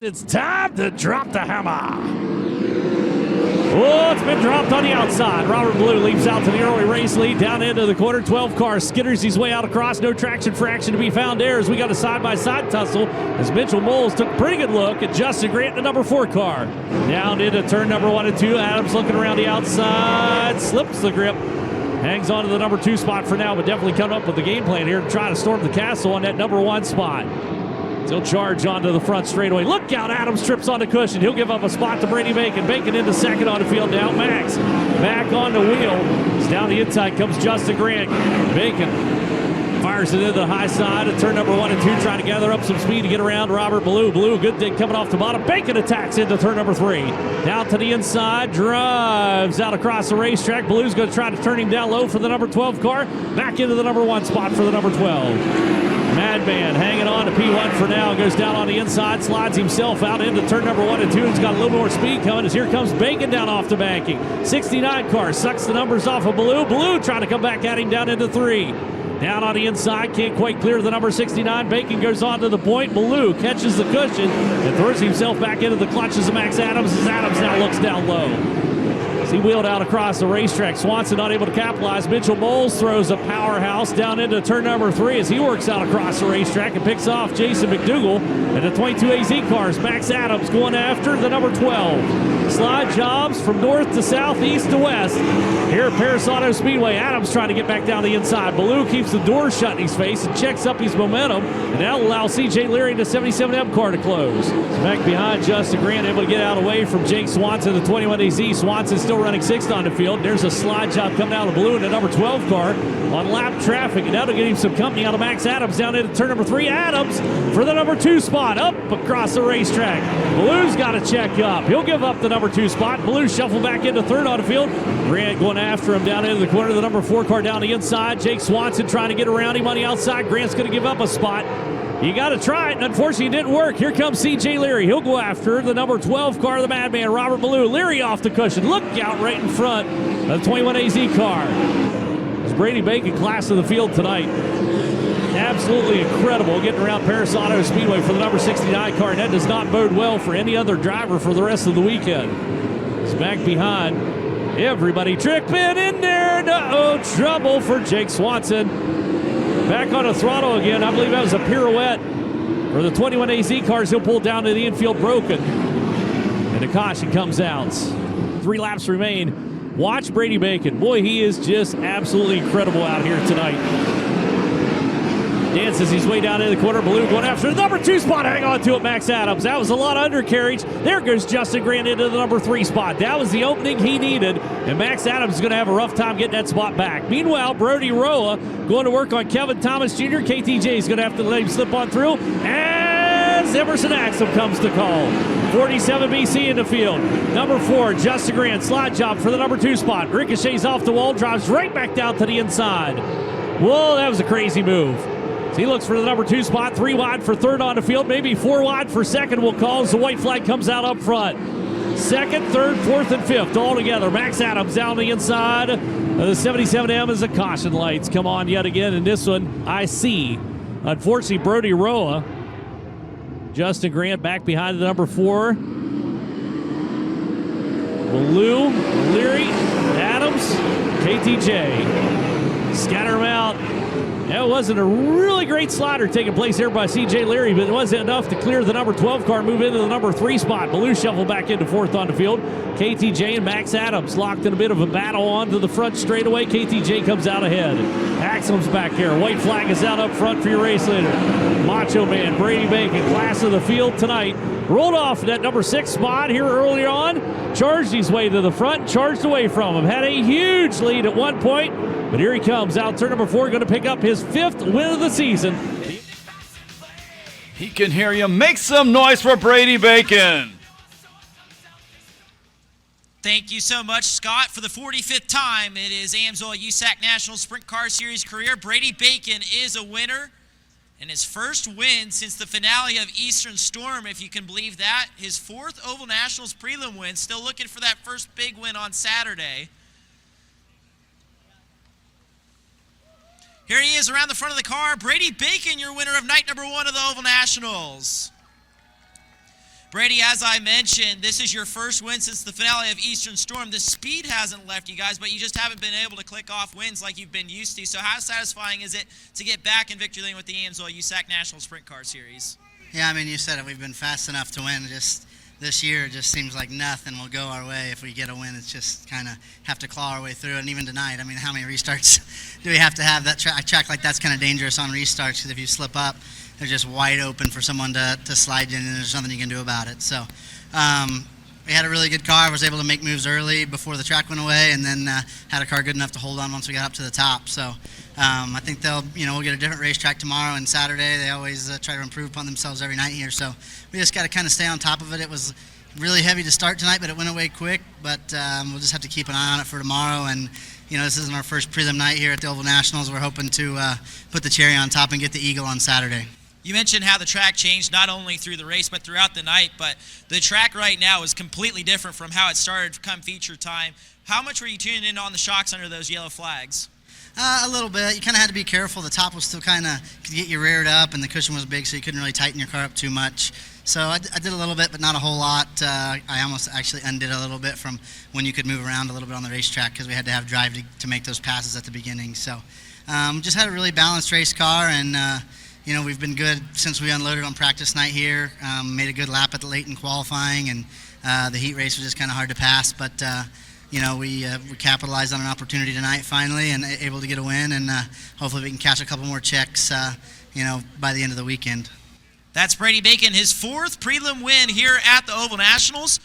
It's time to drop the hammer. Oh, it's been dropped on the outside. Robert Blue leaps out to the early race lead down into the quarter. 12 car skitters his way out across. No traction for action to be found there as we got a side-by-side tussle as Mitchell Moles took a pretty good look at Justin Grant, the number 4 car. Down into turn number 1 and 2. Adams looking around the outside. Slips the grip. Hangs on to the number 2 spot for now, but definitely coming up with the game plan here to try to storm the castle on that number 1 spot. He'll charge onto the front straightaway. Look out, Adams trips on the cushion. He'll give up a spot to Brady Bacon. Bacon into second on the field now. Max back on the wheel. It's down the inside comes Justin Grant. Bacon fires it into the high side of turn number 1 and 2, trying to gather up some speed to get around Robert Blue. Blue, good dig coming off the bottom. Bacon attacks into turn number 3. Down to the inside, drives out across the racetrack. Blue's going to try to turn him down low for the number 12 car. Back into the number 1 spot for the number 12. Madman hanging on to P1 for now. Goes down on the inside, slides himself out into turn number 1 and 2. He's got a little more speed coming as here comes Bacon down off the banking. 69 car sucks the numbers off of Blue. Blue trying to come back at him down into 3. Down on the inside, can't quite clear the number 69. Bacon goes on to the point. Blue catches the cushion and throws himself back into the clutches of Max Adams as Adams now looks down low. He wheeled out across the racetrack. Swanson not able to capitalize. Mitchell Moles throws a powerhouse down into turn number 3 as he works out across the racetrack and picks off Jason McDougal and the 22 AZ cars. Max Adams going after the number 12. Slide jobs from north to south, east to west. Here at Perris Auto Speedway, Adams trying to get back down the inside. Blue keeps the door shut in his face and checks up his momentum, and that'll allow CJ Leary the 77M car to close. Back behind Justin Grant, able to get out away from Jake Swanson, the 21 AZ. Swanson still running 6th on the field. There's a slide job coming out of Blue in the number 12 car on lap traffic, and that'll get him some company out of Max Adams down into turn number 3. Adams for the number 2 spot up across the racetrack. Blue's got to check up. He'll give up the number 2 spot. Blue shuffle back into 3rd on the field. Grant going after him down into the corner. The number 4 car down the inside. Jake Swanson trying to get around him on the outside. Grant's going to give up a spot. You got to try it, and unfortunately it didn't work. Here comes C.J. Leary. He'll go after the number 12 car of the Madman, Robert Blue. Leary off the cushion. Look out right in front of the 21 AZ car. It's Brady Bacon, class of the field tonight. Absolutely incredible getting around Perris Auto Speedway for the number 69 car, and that does not bode well for any other driver for the rest of the weekend. It's back behind. Everybody tripping in there. Uh-oh, trouble for Jake Swanson. Back on the throttle again. I believe that was a pirouette for the 21 AZ cars. He'll pull down to the infield broken. And the caution comes out. 3 laps remain. Watch Brady Bacon. Boy, he is just absolutely incredible out here tonight. Dances his way down in the corner. Blue going after the number 2 spot. Hang on to it, Max Adams. That was a lot of undercarriage. There goes Justin Grant into the number 3 spot. That was the opening he needed, and Max Adams is going to have a rough time getting that spot back. Meanwhile, Brody Roa going to work on Kevin Thomas Jr. KTJ is going to have to let him slip on through as Emerson Axum comes to call. 47 BC in the field. Number 4, Justin Grant. Slide job for the number 2 spot. Ricochets off the wall, drives right back down to the inside. Whoa, that was a crazy move. So he looks for the number 2 spot, 3 wide for 3rd on the field, maybe 4 wide for 2nd will call as the white flag comes out up front. 2nd, 3rd, 4th, and 5th all together. Max Adams down the inside of the 77M as the caution lights come on yet again. And this one, I see. Unfortunately, Brody Roa. Justin Grant back behind the number 4. Blue, Leary, Adams, KTJ. Scatter them out. That wasn't a really great slider taking place there by C.J. Leary, but it wasn't enough to clear the number 12 car, move into the number 3 spot. Blue shuffle back into 4th on the field. KTJ and Max Adams locked in a bit of a battle onto the front straightaway. KTJ comes out ahead. Axum's back here. White flag is out up front for your race leader. Macho Man, Brady Bacon, class of the field tonight. Rolled off that number 6 spot here earlier on. Charged his way to the front, charged away from him. Had a huge lead at one point. But here he comes out turn number 4, going to pick up his 5th win of the season. He can hear you. Make some noise for Brady Bacon. Thank you so much, Scott. For the 45th time, it is AMSOIL USAC National Sprint Car Series career. Brady Bacon is a winner, and his first win since the finale of Eastern Storm, if you can believe that. His 4th Oval Nationals prelim win. Still looking for that first big win on Saturday. Here he is around the front of the car. Brady Bacon, your winner of night number 1 of the Oval Nationals. Brady, as I mentioned, this is your first win since the finale of Eastern Storm. The speed hasn't left you guys, but you just haven't been able to click off wins like you've been used to. So how satisfying is it to get back in victory lane with the AMSOIL USAC National Sprint Car Series? Yeah, I mean, you said it. We've been fast enough to win. Just this year, it just seems like nothing will go our way. If we get a win, it's just kind of have to claw our way through it. And even tonight, I mean, how many restarts do we have to have? That track like that's kind of dangerous on restarts because if you slip up, they're just wide open for someone to slide in, and there's nothing you can do about it. So we had a really good car. I was able to make moves early before the track went away, and then had a car good enough to hold on once we got up to the top. So I think we'll get a different racetrack tomorrow and Saturday. They always try to improve upon themselves every night here. So we just got to kind of stay on top of it. It was really heavy to start tonight, but it went away quick. But we'll just have to keep an eye on it for tomorrow. And this isn't our first prelim night here at the Oval Nationals. We're hoping to put the cherry on top and get the eagle on Saturday. You mentioned how the track changed not only through the race but throughout the night, but the track right now is completely different from how it started come feature time. How much were you tuning in on the shocks under those yellow flags? A little bit. You kind of had to be careful. The top was still kind of could get you reared up, and the cushion was big, so you couldn't really tighten your car up too much. So I did a little bit, but not a whole lot. I almost actually undid a little bit from when you could move around a little bit on the racetrack because we had to have drive to make those passes at the beginning. So just had a really balanced race car, and we've been good since we unloaded on practice night here. Made a good lap at the late in qualifying, and the heat race was just kind of hard to pass. But we capitalized on an opportunity tonight finally, and able to get a win. And hopefully we can cash a couple more checks, by the end of the weekend. That's Brady Bacon, his fourth prelim win here at the Oval Nationals.